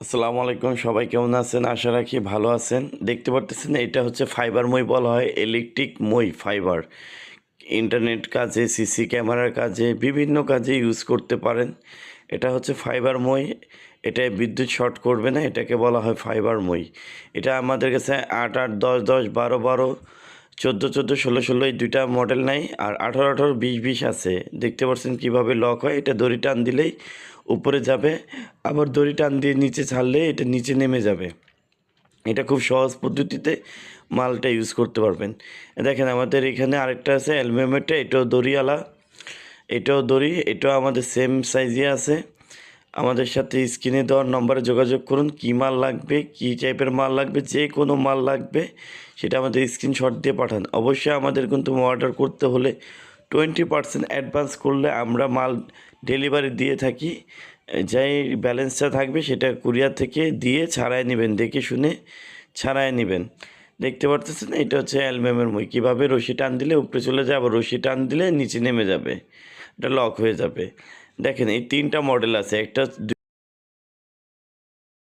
আসসালামু আলাইকুম, সবাই কেমন আছেন? আশা রাখি ভালো আছেন। দেখতে পারতেছেন এটা হচ্ছে ফাইবার মই বলা হয়, ইলেকট্রিক মই ফাইবার। ইন্টারনেট কাজে, সিসি ক্যামেরার কাজে, বিভিন্ন কাজে ইউজ করতে পারেন। এটা হচ্ছে ফাইবার মই। এটায় বিদ্যুৎ শর্ট করবে না, এটাকে বলা হয় ফাইবার মই। এটা আমাদের কাছে ৮ ৮, ১০ ১০, ১২ ১২, ১৪ ১৪, ১৬ ১৬ এই ২টা মডেল নাই, আর ১৮ ১৮, ২০ ২০ আছে। দেখতে পাচ্ছেন কীভাবে লক হয়। এটা দড়ি টান দিলেই উপরে যাবে, আবার দড়ি টান দিয়ে নিচে ছাড়লে এটা নিচে নেমে যাবে। এটা খুব সহজ পদ্ধতিতে মালটা ইউজ করতে পারবেন। দেখেন আমাদের এখানে আরেকটা আছে অ্যালুমিনিয়ামেরটা, এটাও দড়িওয়ালা, এটাও দড়ি, এটাও আমাদের সেম সাইজে আছে। আমাদের সাথে স্ক্রিনে দেওয়ার নম্বরে যোগাযোগ করুন। কী মাল লাগবে, কী টাইপের মাল লাগবে, যে কোনো মাল লাগবে সেটা আমাদের স্ক্রিনশট দিয়ে পাঠান। অবশ্যই আমাদের কিন্তু অর্ডার করতে হলে 20% অ্যাডভান্স করলে আমরা মাল ডেলিভারি দিয়ে থাকি। যেই ব্যালেন্সটা থাকবে সেটা কুরিয়ার থেকে দিয়ে ছাড়াই নেবেন, দেখে শুনে ছাড়াই নেবেন। দেখতে পারতেছেন এটা হচ্ছে অ্যালুমিনিয়ামের মই। কীভাবে রশি টান দিলে উপরে চলে যায়, আবার রশি টান দিলে নিচে নেমে যাবে, এটা লক হয়ে যাবে। দেখেন এই 3টা মডেল আছে, একটা